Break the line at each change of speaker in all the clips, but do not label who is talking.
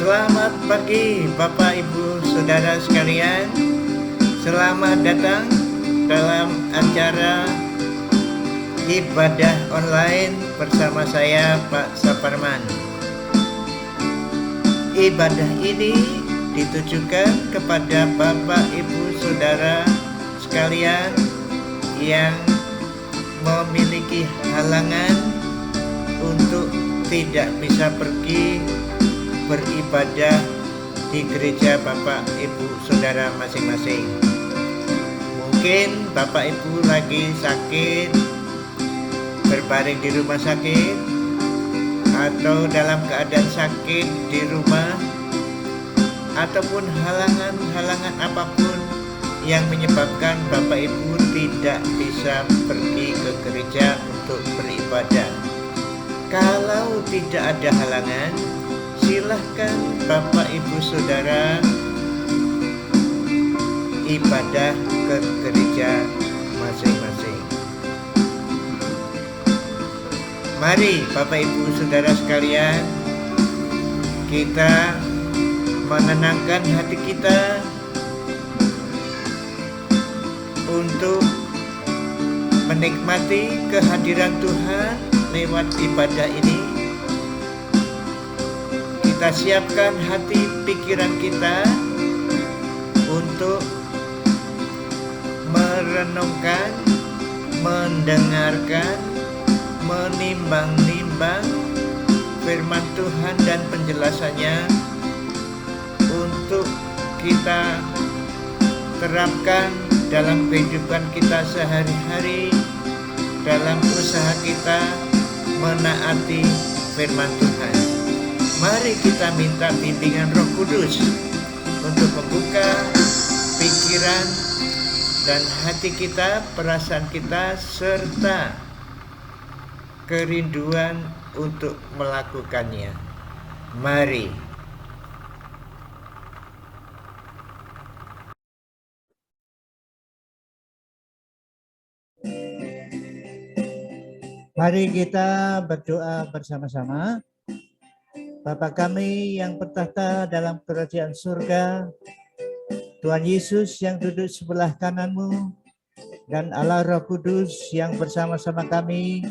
Selamat pagi Bapak Ibu Saudara sekalian. Selamat datang dalam acara ibadah online bersama saya Pak Saparman. Ibadah ini ditujukan kepada Bapak Ibu Saudara sekalian yang memiliki halangan untuk tidak bisa pergi beribadah di gereja Bapak Ibu Saudara masing-masing. Mungkin Bapak Ibu lagi sakit, berbaring di rumah sakit, atau dalam keadaan sakit di rumah, ataupun halangan-halangan apapun yang menyebabkan Bapak Ibu tidak bisa pergi ke gereja untuk beribadah. Kalau tidak ada halangan, silahkan Bapak Ibu Saudara ibadah ke gereja masing-masing. Mari Bapak Ibu Saudara sekalian, kita menenangkan hati kita untuk menikmati kehadiran Tuhan lewat ibadah ini. Kita siapkan hati pikiran kita untuk merenungkan, mendengarkan, menimbang-nimbang firman Tuhan dan penjelasannya untuk kita terapkan dalam kehidupan kita sehari-hari, dalam usaha kita menaati firman Tuhan. Mari kita minta bimbingan Roh Kudus untuk membuka pikiran dan hati kita, perasaan kita, serta kerinduan untuk melakukannya. Mari. Mari kita berdoa bersama-sama. Bapa kami yang bertahta dalam kerajaan surga, Tuhan Yesus yang duduk sebelah kanan-Mu, dan Allah Roh Kudus yang bersama-sama kami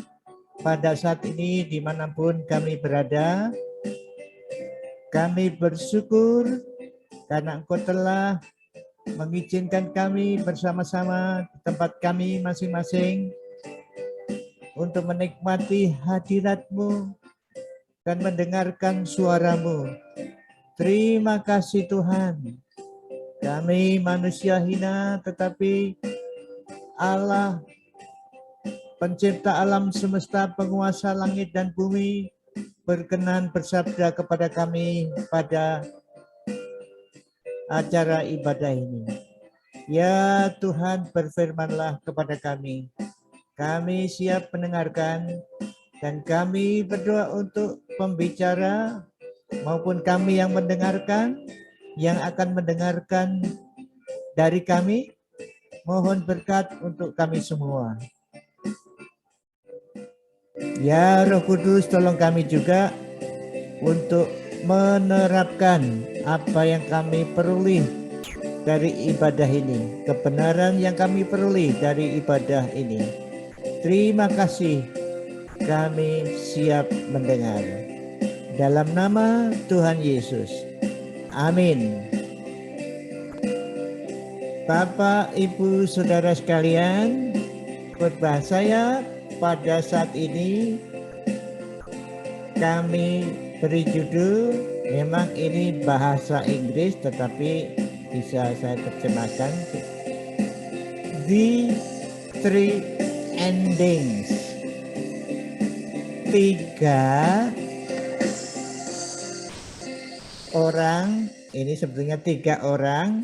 pada saat ini dimanapun kami berada, kami bersyukur karena Engkau telah mengizinkan kami bersama-sama di tempat kami masing-masing untuk menikmati hadirat-Mu dan mendengarkan suara-Mu. Terima kasih Tuhan. Kami manusia hina, tetapi Allah pencipta alam semesta, penguasa langit dan bumi, berkenan bersabda kepada kami pada acara ibadah ini. Ya Tuhan, berfirmanlah kepada kami. Kami siap mendengarkan, dan kami berdoa untuk pembicara maupun kami yang mendengarkan, yang akan mendengarkan dari kami. Mohon berkat untuk kami semua. Ya Roh Kudus, tolong kami juga untuk menerapkan apa yang kami peroleh dari ibadah ini, kebenaran yang kami peroleh dari ibadah ini. Terima kasih, kami siap mendengar. Dalam nama Tuhan Yesus. Amin. Bapak, Ibu, Saudara sekalian, khotbah saya pada saat ini kami beri judul, memang ini bahasa Inggris tetapi bisa saya terjemahkan, The Three Endings. 3 orang, ini sebetulnya 3 orang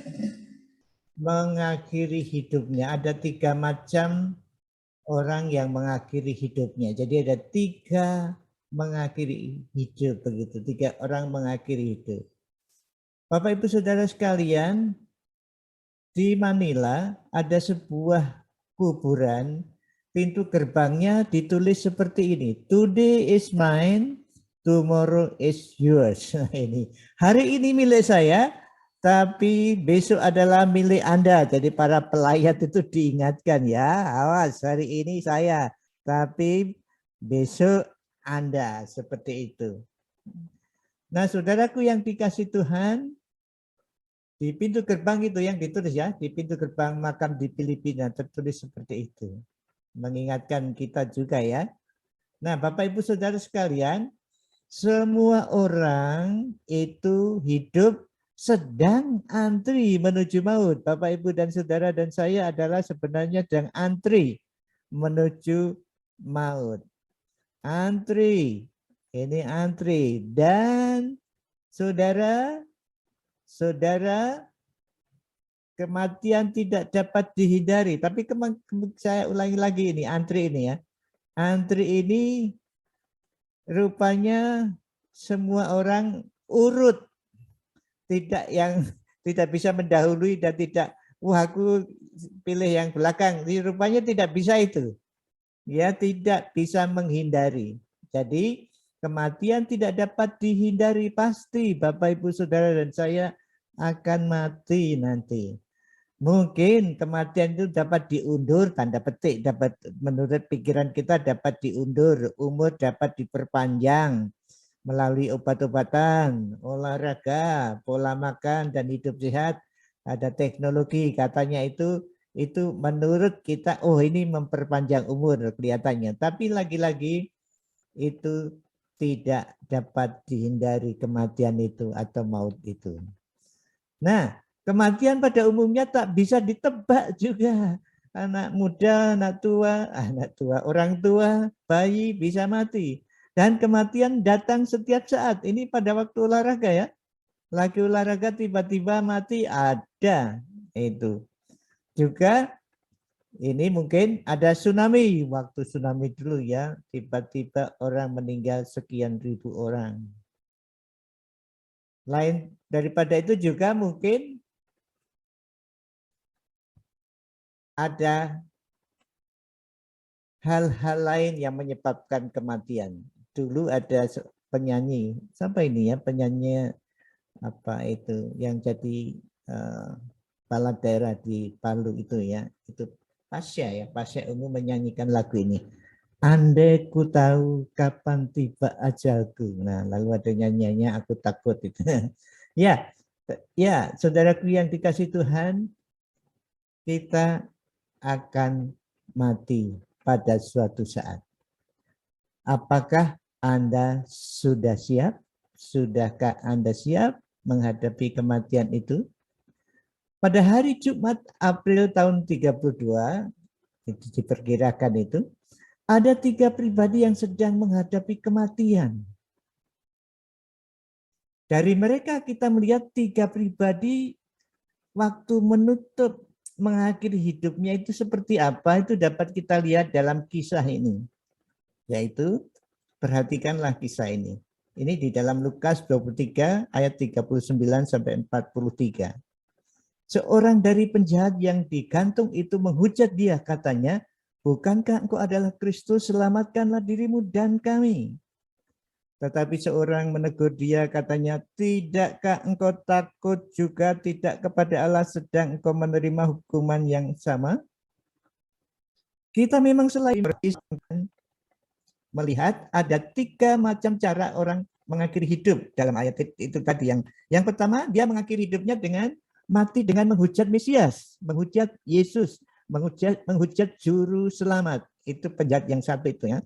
mengakhiri hidupnya. Ada 3 macam orang yang mengakhiri hidupnya. Jadi ada 3 mengakhiri hidup begitu. 3 orang mengakhiri hidup. Bapak Ibu Saudara sekalian, di Manila ada sebuah kuburan, pintu gerbangnya ditulis seperti ini, Today is mine, tomorrow is yours. Ini hari ini milik saya, tapi besok adalah milik Anda. Jadi para pelayat itu diingatkan ya, awas hari ini saya, tapi besok Anda, seperti itu. Nah, saudaraku yang dikasih Tuhan, di pintu gerbang itu yang ditulis ya, di pintu gerbang makam di Filipina tertulis seperti itu. Mengingatkan kita juga ya. Nah, Bapak Ibu Saudara sekalian, semua orang itu hidup sedang antri menuju maut. Bapak Ibu dan Saudara dan saya adalah sebenarnya sedang antri menuju maut. Antri, ini antri. Dan saudara, kematian tidak dapat dihindari. Tapi saya ulangi lagi ini, antri ini ya. Antri ini rupanya semua orang urut. Tidak yang tidak bisa mendahului dan tidak, wah aku pilih yang belakang. Rupanya tidak bisa itu. Ya, tidak bisa menghindari. Jadi kematian tidak dapat dihindari, pasti Bapak Ibu Saudara dan saya akan mati nanti. Mungkin kematian itu dapat diundur, tanda petik, dapat menurut pikiran kita dapat diundur, umur dapat diperpanjang melalui obat-obatan, olahraga, pola makan dan hidup sehat. Ada teknologi katanya itu menurut kita, oh ini memperpanjang umur kelihatannya. Tapi lagi-lagi itu tidak dapat dihindari kematian itu atau maut itu. Nah, kematian pada umumnya tak bisa ditebak juga. Anak muda, anak tua, orang tua, bayi bisa mati. Dan kematian datang setiap saat. Ini pada waktu olahraga ya. Lagi olahraga tiba-tiba mati, ada itu. Juga ini mungkin ada tsunami. Waktu tsunami dulu ya, tiba-tiba orang meninggal sekian ribu orang. Lain daripada itu juga mungkin ada hal-hal lain yang menyebabkan kematian. Dulu ada penyanyi, siapa ini ya, penyanyi apa itu yang jadi kepala daerah di Palu itu ya, itu Pasya ya, Pasya Ungu menyanyikan lagu ini. Andai ku tahu kapan tiba ajalku. Nah, lalu ada nyanyiannya aku takut itu. Ya, ya, saudaraku yang dikasih Tuhan, kita akan mati pada suatu saat. Apakah Anda sudah siap? Sudahkah Anda siap menghadapi kematian itu? Pada hari Jumat April tahun 32, itu diperkirakan itu, ada 3 pribadi yang sedang menghadapi kematian. Dari mereka kita melihat 3 pribadi waktu menutup mengakhiri hidupnya itu seperti apa, itu dapat kita lihat dalam kisah ini. Yaitu, perhatikanlah kisah ini. Ini di dalam Lukas 23 ayat 39 sampai 43. Seorang dari penjahat yang digantung itu menghujat dia, katanya, bukankah engkau adalah Kristus, selamatkanlah dirimu dan kami. Tetapi seorang menegur dia, katanya, tidakkah engkau takut juga tidak kepada Allah sedang engkau menerima hukuman yang sama? Kita memang selain melihat ada 3 macam cara orang mengakhiri hidup dalam ayat itu tadi. Yang pertama, dia mengakhiri hidupnya dengan mati dengan menghujat Mesias, menghujat Yesus, menghujat juru selamat. Itu penjahat yang satu itu ya.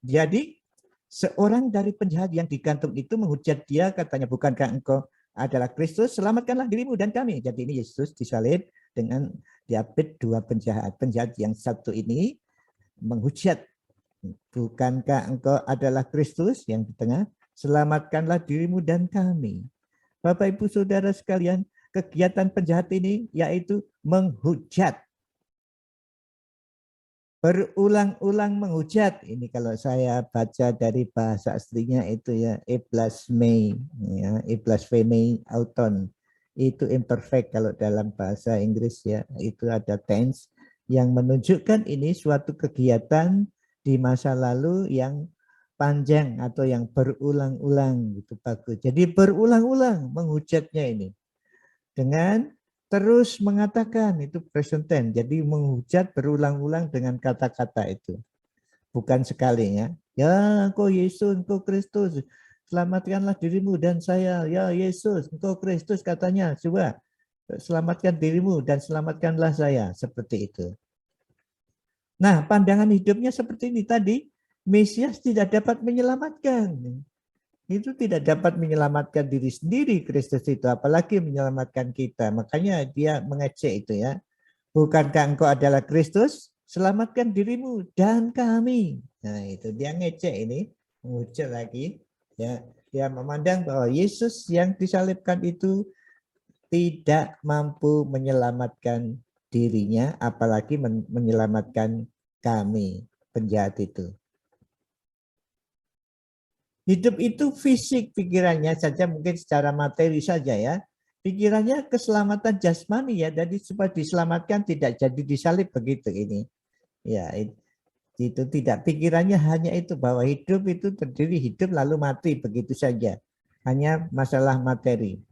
Jadi seorang dari penjahat yang digantung itu menghujat dia, katanya, bukankah engkau adalah Kristus, selamatkanlah dirimu dan kami. Jadi ini Yesus disalib dengan diapit 2 penjahat. Penjahat yang satu ini menghujat, bukankah engkau adalah Kristus, yang di tengah, selamatkanlah dirimu dan kami. Bapak Ibu Saudara sekalian, kegiatan penjahat ini yaitu menghujat. Berulang-ulang menghujat. Ini kalau saya baca dari bahasa aslinya itu ya, eblasmei, ya, eblasphemei auton. Itu imperfect kalau dalam bahasa Inggris ya, itu ada tense yang menunjukkan ini suatu kegiatan di masa lalu yang panjang atau yang berulang-ulang itu bagus. Jadi berulang-ulang menghujatnya ini dengan terus mengatakan itu present tense. Jadi menghujat berulang-ulang dengan kata-kata itu. Bukan sekali ya. Ya engkau Yesus, engkau Kristus, selamatkanlah dirimu dan saya. Ya Yesus, engkau Kristus katanya. Coba selamatkan dirimu dan selamatkanlah saya. Seperti itu. Nah, pandangan hidupnya seperti ini tadi. Mesias tidak dapat menyelamatkan. Itu tidak dapat menyelamatkan diri sendiri Kristus itu. Apalagi menyelamatkan kita. Makanya dia mengecek itu ya. Bukankah engkau adalah Kristus? Selamatkan dirimu dan kami. Nah itu dia ngecek ini. Mengucap lagi. Ya, dia memandang bahwa Yesus yang disalibkan itu tidak mampu menyelamatkan dirinya, apalagi menyelamatkan kami, penjahat itu. Hidup itu fisik pikirannya saja, mungkin secara materi saja ya. Pikirannya keselamatan jasmani ya, jadi supaya diselamatkan tidak jadi disalib begitu ini. Ya, itu tidak, pikirannya hanya itu bahwa hidup itu terdiri hidup lalu mati begitu saja. Hanya masalah materi.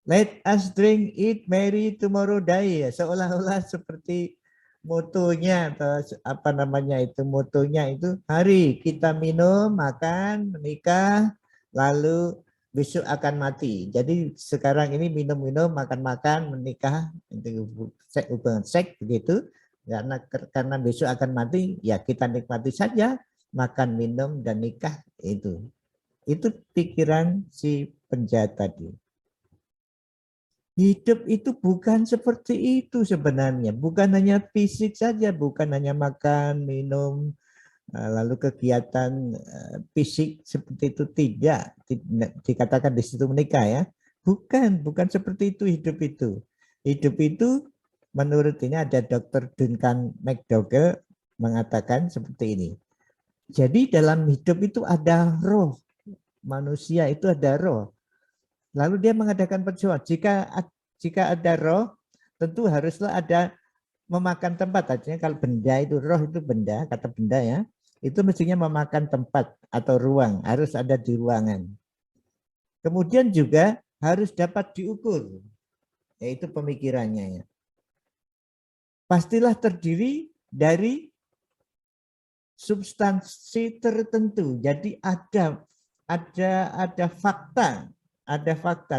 Let us drink, eat, marry, tomorrow die. Seolah-olah seperti motonya atau apa namanya itu, motonya itu hari kita minum, makan, menikah, lalu besok akan mati. Jadi sekarang ini minum-minum, makan-makan, menikah, hubungan seks begitu. Karena besok akan mati, ya kita nikmati saja makan, minum, dan nikah itu. Itu pikiran si penjahat tadi. Hidup itu bukan seperti itu sebenarnya. Bukan hanya fisik saja, bukan hanya makan, minum, lalu kegiatan fisik seperti itu tidak dikatakan di situ menikah ya. Bukan seperti itu hidup itu. Hidup itu menurut ini ada Dr. Duncan McDougall mengatakan seperti ini. Jadi dalam hidup itu ada roh. Manusia itu ada roh. Lalu dia mengadakan perjuangan. Jika ada roh, tentu haruslah ada memakan tempat. Artinya kalau benda itu, roh itu benda, kata benda ya, itu mestinya memakan tempat atau ruang, harus ada di ruangan. Kemudian juga harus dapat diukur, yaitu pemikirannya ya. Pastilah terdiri dari substansi tertentu. Jadi ada fakta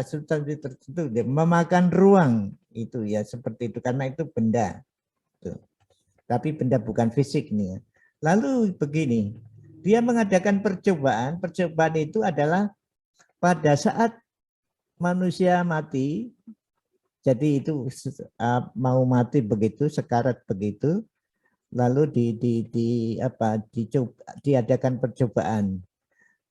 substansi tertentu dia memakan ruang itu ya, seperti itu karena itu benda. Tuh. Tapi benda bukan fisik nih ya. Lalu begini, dia mengadakan percobaan itu adalah pada saat manusia mati, jadi itu mau mati begitu, sekarat begitu, lalu diadakan percobaan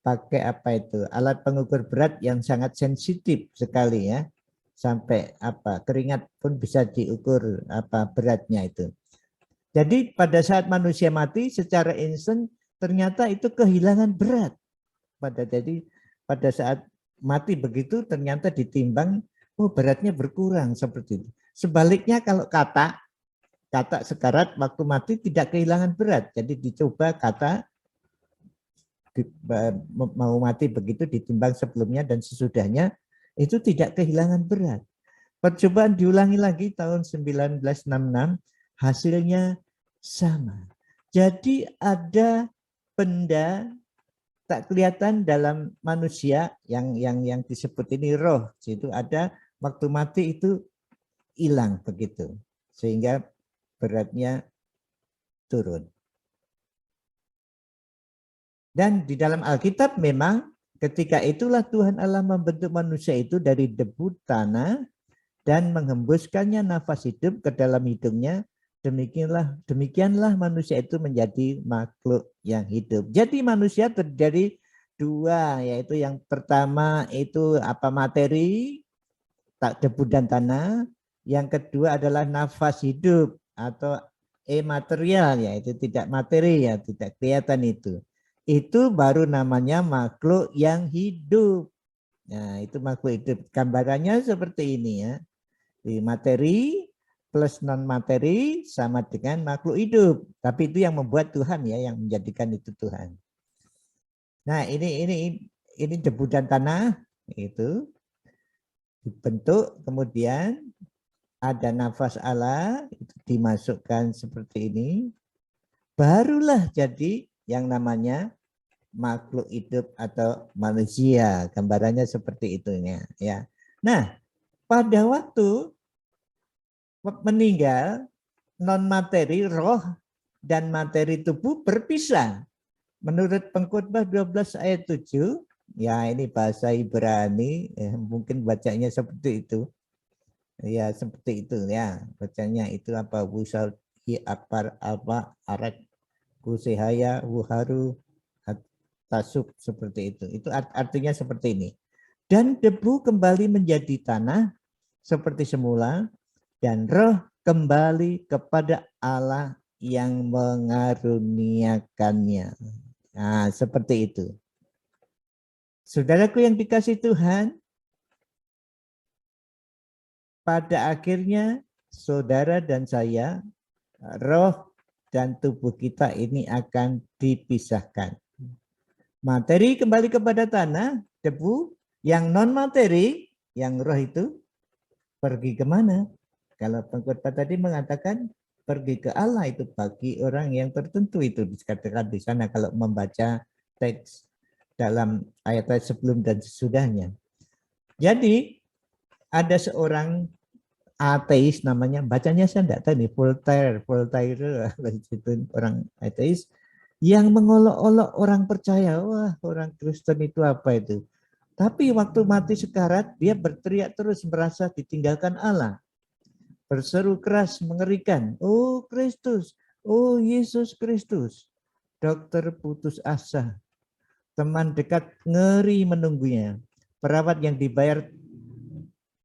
pakai apa itu, alat pengukur berat yang sangat sensitif sekali ya, sampai keringat pun bisa diukur beratnya itu. Jadi pada saat manusia mati secara instan ternyata itu kehilangan berat. Jadi pada saat mati begitu ternyata ditimbang, oh beratnya berkurang seperti itu. Sebaliknya kalau kata sekarat waktu mati tidak kehilangan berat. Jadi dicoba kata mau mati begitu ditimbang sebelumnya dan sesudahnya itu tidak kehilangan berat. Percobaan diulangi lagi tahun 1966, hasilnya sama. Jadi ada benda tak kelihatan dalam manusia yang disebut ini roh. Itu ada waktu mati itu hilang begitu. Sehingga beratnya turun. Dan di dalam Alkitab memang ketika itulah Tuhan Allah membentuk manusia itu dari debu tanah dan menghembuskannya nafas hidup ke dalam hidungnya. Demikianlah manusia itu menjadi makhluk yang hidup. Jadi manusia terdiri dua, yaitu yang pertama itu materi, debu dan tanah. Yang kedua adalah nafas hidup atau material, yaitu tidak materi ya, tidak kelihatan itu. Itu baru namanya makhluk yang hidup. Nah, itu makhluk hidup. Gambarannya seperti ini ya. Di materi plus non materi sama dengan makhluk hidup. Tapi itu yang membuat Tuhan ya, yang menjadikan itu Tuhan. Nah, ini debu dan tanah itu dibentuk, kemudian ada nafas Allah itu dimasukkan seperti ini, barulah jadi yang namanya makhluk hidup atau manusia. Gambarannya seperti itunya ya. Nah, pada waktu meninggal, non materi roh dan materi tubuh berpisah. Menurut Pengkhotbah 12 ayat 7, ya ini bahasa Ibrani, mungkin bacanya seperti itu. Ya seperti itu ya, bacanya itu apa? Wusal hi apar apa arat kusehaya wuharu tasuk, seperti itu. Itu artinya seperti ini. Dan debu kembali menjadi tanah seperti semula, dan roh kembali kepada Allah yang mengaruniakannya. Nah, seperti itu. Saudaraku yang dikasih Tuhan, pada akhirnya saudara dan saya, roh dan tubuh kita ini akan dipisahkan. Materi kembali kepada tanah, debu, yang non materi, yang roh itu pergi kemana? Kalau pengkhotbah tadi mengatakan pergi ke Allah, itu bagi orang yang tertentu, itu dikatakan di sana kalau membaca teks dalam ayat-ayat sebelum dan sesudahnya. Jadi ada seorang ateis namanya, bacanya saya tidak tahu nih, Voltaire itu orang ateis yang mengolok-olok orang percaya. Wah, orang Kristen itu apa itu? Tapi waktu mati sekarat, dia berteriak terus, merasa ditinggalkan Allah. Berseru keras mengerikan, oh Kristus, oh Yesus Kristus. Dokter putus asa, teman dekat ngeri menunggunya. Perawat yang dibayar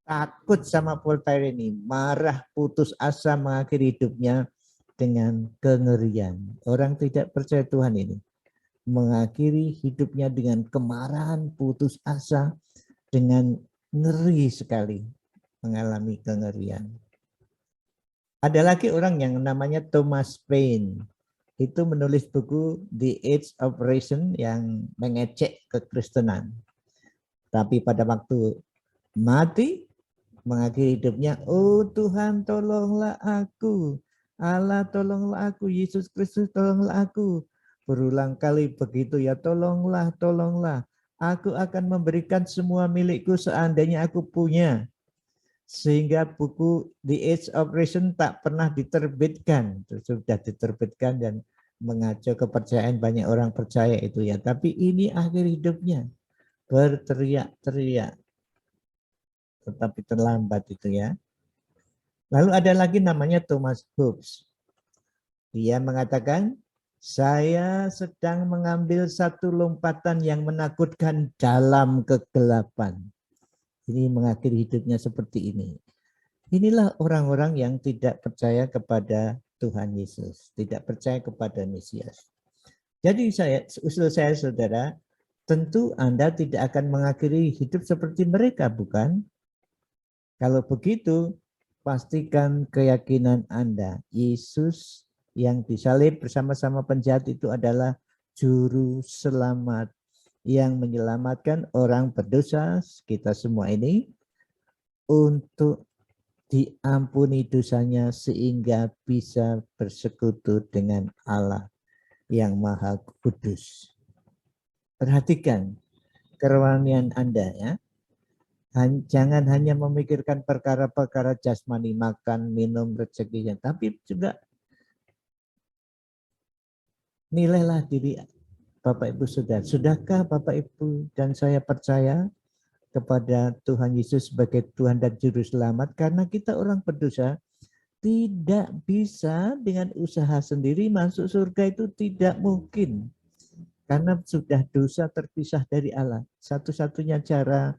takut sama Voltaire ini, marah, putus asa, mengakhiri hidupnya dengan kengerian. Orang tidak percaya Tuhan ini mengakhiri hidupnya dengan kemarahan, putus asa, dengan ngeri sekali, mengalami kengerian. Ada lagi orang yang namanya Thomas Paine, itu menulis buku The Age of Reason yang mengecek kekristenan. Tapi pada waktu mati, mengakhiri hidupnya, oh Tuhan tolonglah aku, Allah tolonglah aku, Yesus Kristus tolonglah aku. Berulang kali begitu ya, tolonglah, tolonglah. Aku akan memberikan semua milikku seandainya aku punya. Sehingga buku The Age of Reason tak pernah diterbitkan. Sudah diterbitkan dan mengacu kepercayaan banyak orang percaya itu ya. Tapi ini akhir hidupnya, berteriak-teriak. Tetapi terlambat itu ya. Lalu ada lagi namanya Thomas Hobbes. Dia mengatakan, saya sedang mengambil satu lompatan yang menakutkan dalam kegelapan. Ini mengakhiri hidupnya seperti ini. Inilah orang-orang yang tidak percaya kepada Tuhan Yesus, tidak percaya kepada Mesias. Jadi usul saya saudara, tentu Anda tidak akan mengakhiri hidup seperti mereka, bukan? Kalau begitu, pastikan keyakinan Anda, Yesus yang disalib bersama-sama penjahat itu adalah juru selamat yang menyelamatkan orang berdosa, kita semua ini, untuk diampuni dosanya sehingga bisa bersekutu dengan Allah yang Maha Kudus. Perhatikan kerohanian Anda ya. Jangan hanya memikirkan perkara-perkara jasmani, makan, minum, rezekinya, tapi juga nilailah diri Bapak Ibu Saudara. Sudahkah Bapak Ibu dan saya percaya kepada Tuhan Yesus sebagai Tuhan dan Juru Selamat? Karena kita orang berdosa, tidak bisa dengan usaha sendiri masuk surga, itu tidak mungkin. Karena sudah dosa terpisah dari Allah. Satu-satunya cara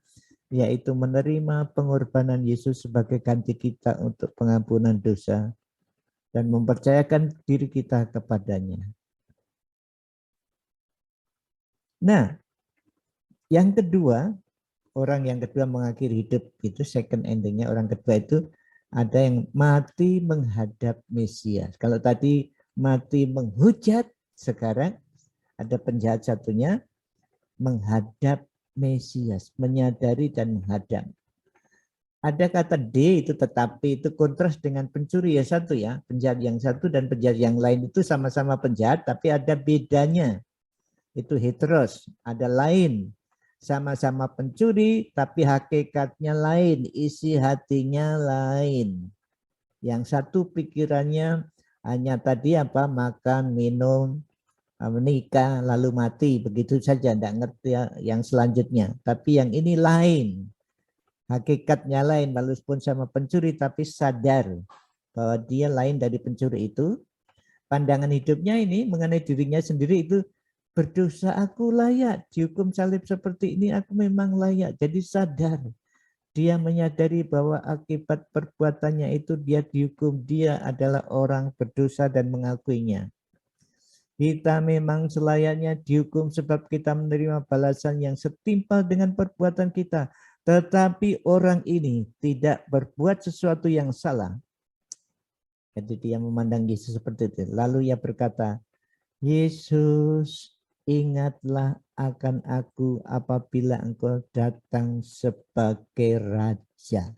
yaitu menerima pengorbanan Yesus sebagai ganti kita untuk pengampunan dosa dan mempercayakan diri kita kepadanya. Nah, yang kedua, orang yang kedua mengakhiri hidup itu second endingnya, orang kedua itu ada yang mati menghadap Mesias. Kalau tadi mati menghujat, sekarang ada penjahat satunya menghadap Mesias, menyadari dan menghadap. Ada kata D itu tetapi, itu kontras dengan pencuri ya satu ya. Penjahat yang satu dan penjahat yang lain itu sama-sama penjahat tapi ada bedanya. Itu heteros, ada lain. Sama-sama pencuri tapi hakikatnya lain, isi hatinya lain. Yang satu pikirannya hanya tadi apa, makan, minum, menikah, lalu mati, begitu saja, tidak ngerti yang selanjutnya. Tapi yang ini lain, hakikatnya lain, walaupun sama pencuri tapi sadar bahwa dia lain dari pencuri itu. Pandangan hidupnya ini mengenai dirinya sendiri itu, berdosa aku layak, dihukum salib seperti ini aku memang layak. Jadi sadar, dia menyadari bahwa akibat perbuatannya itu dia dihukum, dia adalah orang berdosa dan mengakuinya. Kita memang selayaknya dihukum sebab kita menerima balasan yang setimpal dengan perbuatan kita. Tetapi orang ini tidak berbuat sesuatu yang salah. Jadi dia memandang Yesus seperti itu. Lalu ia berkata, Yesus, ingatlah akan aku apabila engkau datang sebagai raja.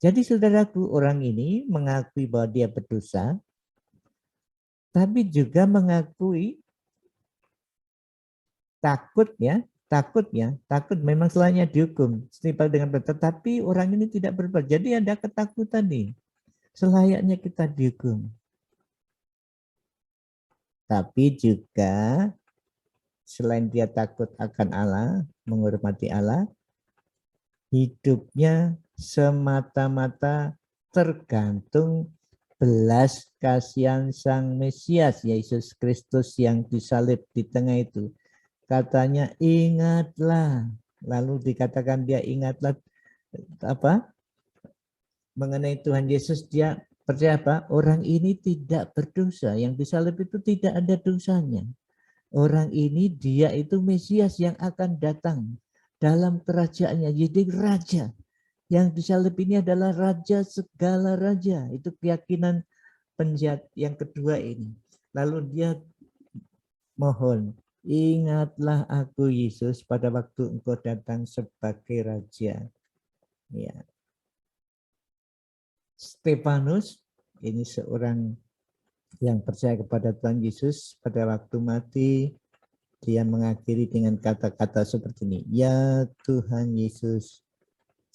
Jadi saudaraku, orang ini mengakui bahwa dia berdosa, tapi juga mengakui takut memang selayaknya dihukum setimpal dengan benar. Tetapi orang ini tidak berbuat. Jadi ada ketakutan nih, selayaknya kita dihukum. Tapi juga selain dia takut akan Allah, menghormati Allah, hidupnya semata-mata tergantung belas kasihan Sang Mesias, Yesus Kristus yang disalib di tengah itu. Katanya ingatlah, lalu dikatakan dia ingatlah apa? Mengenai Tuhan Yesus, dia percaya apa? Orang ini tidak berdosa, yang disalib itu tidak ada dosanya. Orang ini dia itu Mesias yang akan datang dalam kerajaannya, jadi raja. Yang disalib ini adalah raja segala raja. Itu keyakinan penjahat yang kedua ini. Lalu dia mohon, ingatlah aku Yesus pada waktu engkau datang sebagai raja. Ya. Stefanus ini seorang yang percaya kepada Tuhan Yesus. Pada waktu mati dia mengakhiri dengan kata-kata seperti ini, ya Tuhan Yesus,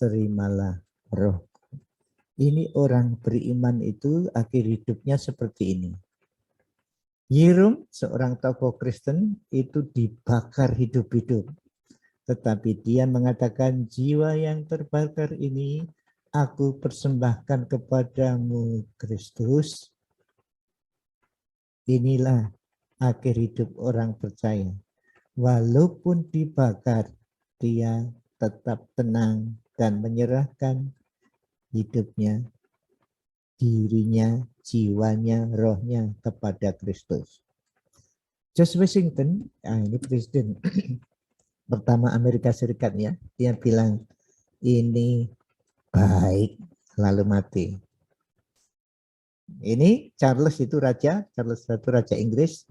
terimalah roh. Ini orang beriman itu akhir hidupnya seperti ini. Yerum, seorang tokoh Kristen, itu dibakar hidup-hidup. Tetapi dia mengatakan, jiwa yang terbakar ini aku persembahkan kepadamu Kristus. Inilah akhir hidup orang percaya. Walaupun dibakar, dia tetap tenang dan menyerahkan hidupnya, dirinya, jiwanya, rohnya kepada Kristus. George Washington, ini presiden pertama Amerika Serikat ya, dia bilang ini baik lalu mati. Ini Charles itu raja, Charles itu raja Inggris.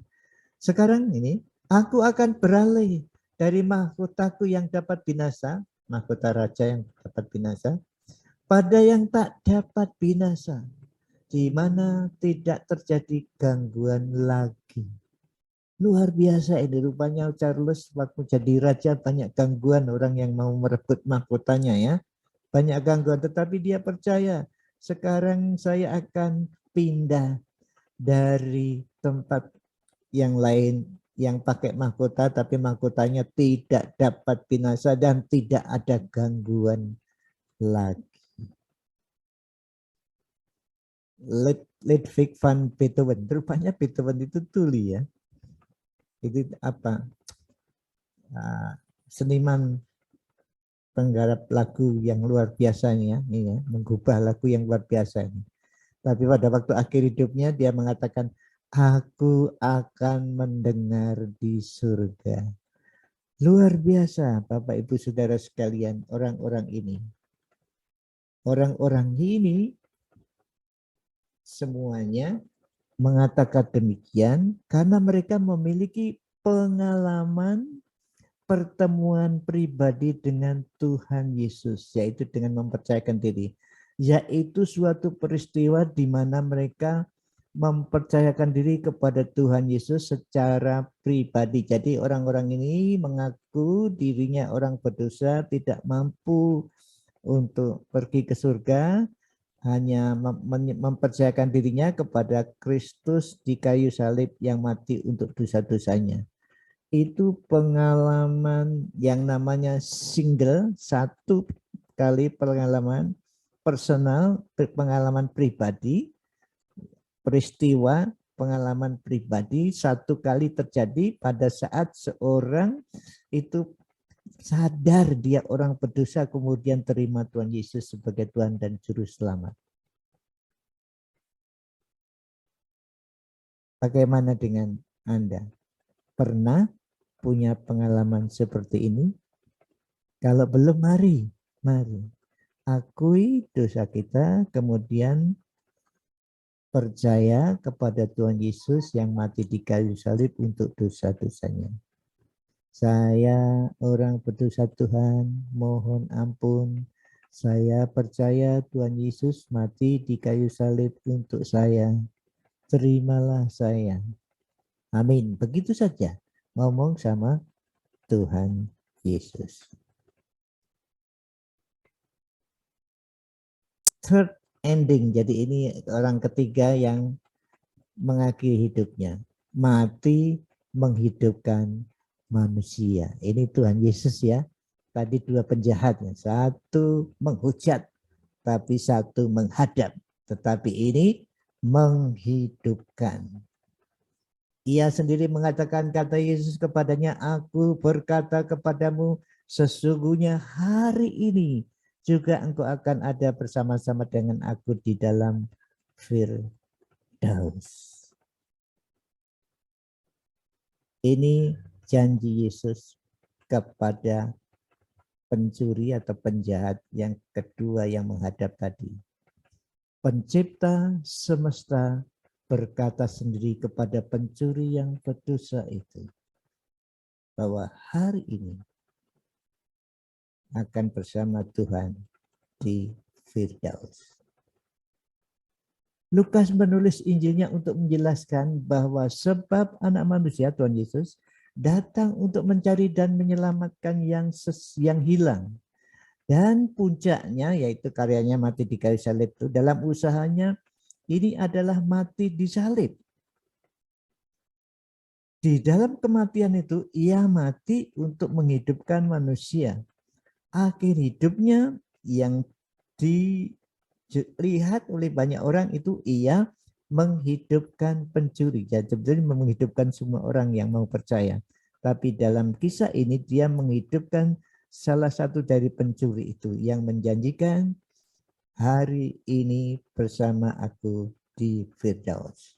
Sekarang ini aku akan beralih dari mahkotaku yang dapat binasa, mahkota raja yang dapat binasa, pada yang tak dapat binasa, di mana tidak terjadi gangguan lagi. Luar biasa ini, rupanya Charles waktu jadi raja banyak gangguan orang yang mau merebut mahkotanya ya. Banyak gangguan, tetapi dia percaya sekarang saya akan pindah dari tempat yang lain yang pakai mahkota, tapi mahkotanya tidak dapat binasa dan tidak ada gangguan lagi. Ludwig van Beethoven, rupanya Beethoven itu tuli ya. Itu apa? Seniman penggarap lagu yang luar biasa ya, menggubah lagu yang luar biasa ini. Tapi pada waktu akhir hidupnya dia mengatakan, aku akan mendengar di surga. Luar biasa Bapak Ibu Saudara sekalian, orang-orang ini. Orang-orang ini semuanya mengatakan demikian karena mereka memiliki pengalaman pertemuan pribadi dengan Tuhan Yesus, yaitu dengan mempercayakan diri, yaitu suatu peristiwa di mana mereka mempercayakan diri kepada Tuhan Yesus secara pribadi. Jadi orang-orang ini mengaku dirinya orang berdosa, tidak mampu untuk pergi ke surga, hanya mempercayakan dirinya kepada Kristus di kayu salib yang mati untuk dosa-dosanya. Itu pengalaman yang namanya single, satu kali pengalaman personal, pengalaman pribadi, peristiwa pengalaman pribadi satu kali terjadi pada saat seorang itu sadar dia orang berdosa, kemudian terima Tuhan Yesus sebagai Tuhan dan Juru Selamat. Bagaimana dengan Anda? Pernah punya pengalaman seperti ini? Kalau belum, mari akui dosa kita, kemudian percaya kepada Tuhan Yesus yang mati di kayu salib untuk dosa-dosanya. Saya orang berdosa Tuhan, mohon ampun. Saya percaya Tuhan Yesus mati di kayu salib untuk saya. Terimalah saya. Amin. Begitu saja ngomong sama Tuhan Yesus. Third ending. Jadi ini orang ketiga yang mengakhiri hidupnya. Mati menghidupkan manusia. Ini Tuhan Yesus ya. Tadi dua penjahatnya. Satu menghujat, tapi satu menghadap. Tetapi ini menghidupkan. Ia sendiri mengatakan, kata Yesus kepadanya, aku berkata kepadamu, sesungguhnya hari ini juga engkau akan ada bersama-sama dengan aku di dalam Firdaus. Ini janji Yesus kepada pencuri atau penjahat yang kedua yang menghadap tadi. Pencipta semesta berkata sendiri kepada pencuri yang berdosa itu, bahwa hari ini akan bersama Tuhan di Firdaus. Lukas menulis Injilnya untuk menjelaskan bahwa sebab anak manusia, Tuhan Yesus, datang untuk mencari dan menyelamatkan yang hilang. Dan puncaknya, yaitu karyanya mati di kayu salib itu, dalam usahanya ini adalah mati di salib. Di dalam kematian itu, ia mati untuk menghidupkan manusia. Akhir hidupnya yang dilihat oleh banyak orang itu ia menghidupkan pencuri. Jadi menghidupkan semua orang yang mau percaya. Tapi dalam kisah ini dia menghidupkan salah satu dari pencuri itu yang menjanjikan hari ini bersama aku di Firdaus.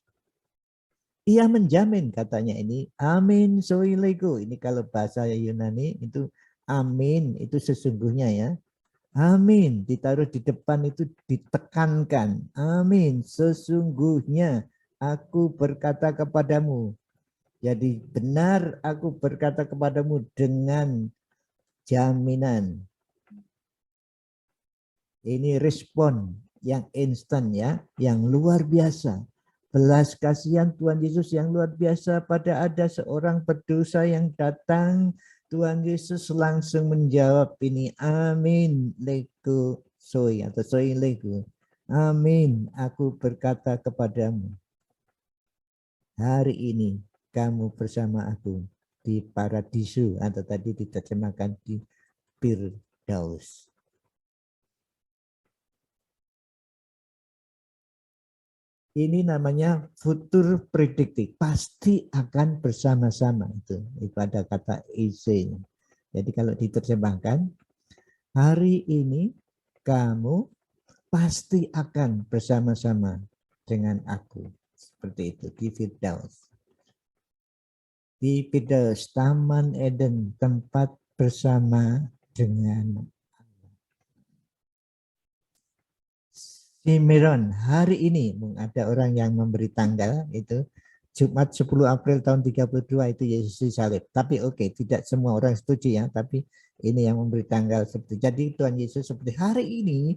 Ia menjamin katanya ini amin soilego. Ini kalau bahasa Yunani itu amin itu sesungguhnya ya. Amin ditaruh di depan itu ditekankan. Amin sesungguhnya aku berkata kepadamu. Jadi benar aku berkata kepadamu dengan jaminan. Ini respon yang instan ya, yang luar biasa. Belas kasihan Tuhan Yesus yang luar biasa pada ada seorang berdosa yang datang. Tuhan Yesus langsung menjawab ini, amin lego soy atau soy lego. Amin, aku berkata kepadamu, hari ini kamu bersama aku di paradiso, atau tadi diterjemahkan di Firdaus. Ini namanya futur predictive, pasti akan bersama-sama itu ada kata is. Jadi kalau diterjemahkan, hari ini kamu pasti akan bersama-sama dengan aku. Seperti itu di Firdaus. Di Firdaus, Taman Eden, tempat bersama dengan Simeron. Hari ini ada orang yang memberi tanggal itu Jumat 10 April tahun 32 itu Yesus disalib. Tapi oke, tidak semua orang setuju ya, tapi ini yang memberi tanggal seperti. Jadi Tuhan Yesus seperti hari ini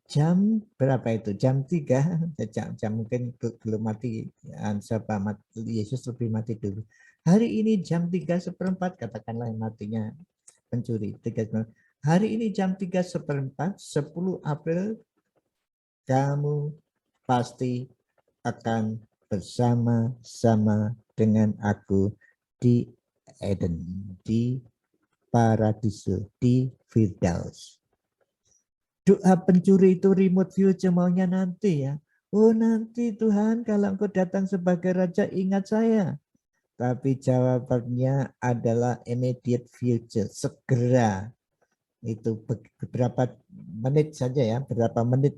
jam berapa itu? Jam 3, jam mungkin belum mati, siapa mati, Yesus lebih mati dulu. Hari ini jam 3:04, katakanlah matinya pencuri. Hari ini jam 3:04, 10 April, kamu pasti akan bersama-sama dengan aku di Eden, di paradiso, di Firdaus. Doa pencuri itu remote view maunya nanti ya. Oh nanti Tuhan kalau engkau datang sebagai Raja ingat saya. Tapi jawabannya adalah immediate future, segera. Itu beberapa menit saja ya, berapa menit.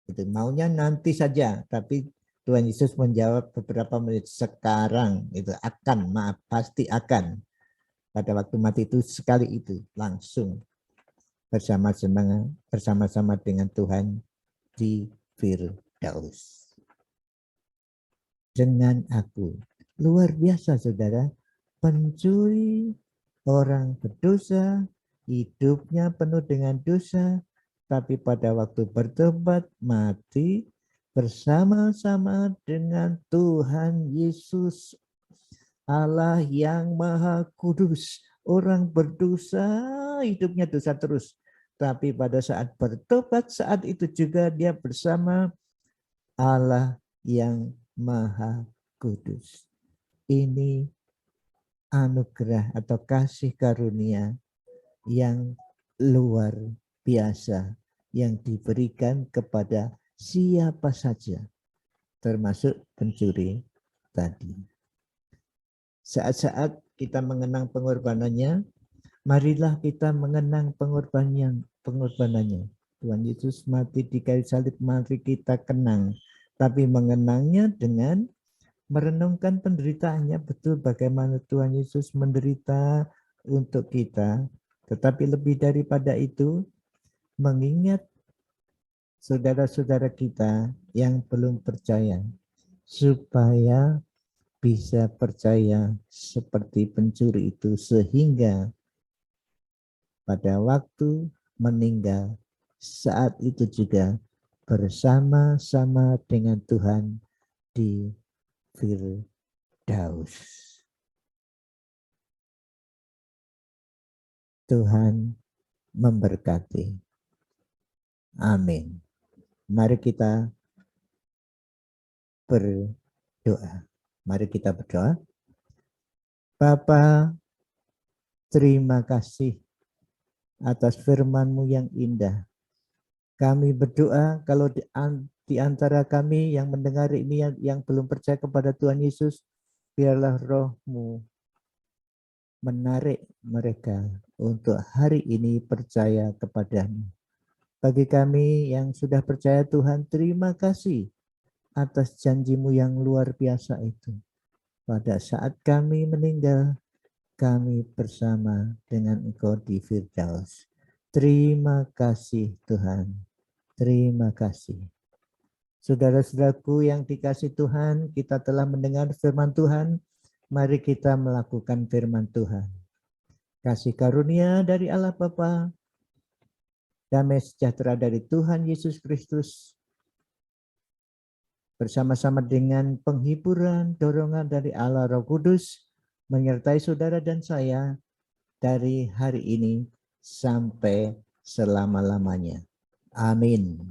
Itu maunya nanti saja, tapi Tuhan Yesus menjawab beberapa menit sekarang. Itu akan, maaf, pasti akan. Pada waktu mati itu sekali itu langsung bersama-sama dengan Tuhan di Firdaus. Dengan aku. Luar biasa saudara. Pencuri, orang berdosa, hidupnya penuh dengan dosa, tapi pada waktu bertobat mati bersama-sama dengan Tuhan Yesus, Allah yang Maha Kudus. Orang berdosa, hidupnya dosa terus. Tapi pada saat bertobat, saat itu juga dia bersama Allah yang Maha Kudus. Ini anugerah atau kasih karunia yang luar biasa yang diberikan kepada siapa saja, termasuk pencuri tadi. Saat-saat kita mengenang pengorbanannya, marilah kita mengenang pengorbanannya. Tuhan Yesus mati di kayu salib, mari kita kenang. Tapi mengenangnya dengan merenungkan penderitaannya, betul bagaimana Tuhan Yesus menderita untuk kita. Tetapi lebih daripada itu, mengingat saudara-saudara kita yang belum percaya, supaya bisa percaya seperti pencuri itu, sehingga pada waktu meninggal saat itu juga bersama-sama dengan Tuhan di Firdaus. Tuhan memberkati. Amin. Mari kita berdoa. Mari kita berdoa. Bapa, terima kasih atas firman-Mu yang indah. Kami berdoa kalau di antara kami yang mendengar ini yang belum percaya kepada Tuhan Yesus, biarlah Roh-Mu menarik mereka untuk hari ini percaya kepada-Mu. Bagi kami yang sudah percaya Tuhan, terima kasih atas janji-Mu yang luar biasa itu. Pada saat kami meninggal, kami bersama dengan Engkau di Firdaus. Terima kasih Tuhan. Terima kasih. Saudara-saudaraku yang dikasih Tuhan, kita telah mendengar firman Tuhan. Mari kita melakukan firman Tuhan. Kasih karunia dari Allah Bapa, damai sejahtera dari Tuhan Yesus Kristus, bersama-sama dengan penghiburan, dorongan dari Allah Roh Kudus, menyertai saudara dan saya dari hari ini sampai selama-lamanya. Amin.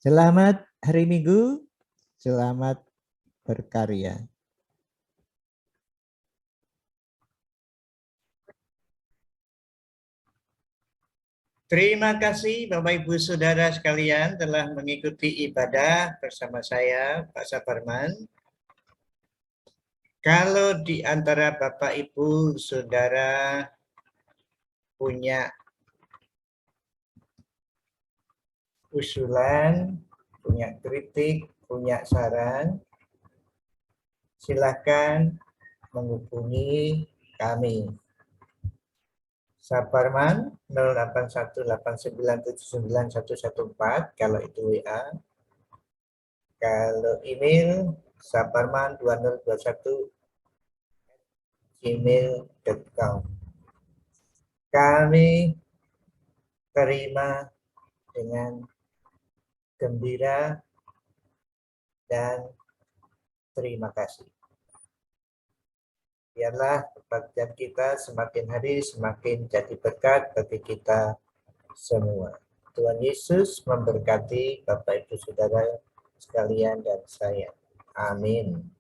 Selamat hari Minggu, selamat berkarya. Terima kasih Bapak Ibu Saudara sekalian telah mengikuti ibadah bersama saya, Pak Saparman. Kalau di antara Bapak Ibu Saudara punya usulan, punya kritik, punya saran, silakan menghubungi kami. Saparman 0818979114 kalau itu WA. Kalau email saparman2021@gmail.com. Kami terima dengan gembira dan terima kasih. Biarlah kebaktian kita semakin hari semakin jadi berkat bagi kita semua. Tuhan Yesus memberkati Bapak Ibu Saudara sekalian dan saya. Amin.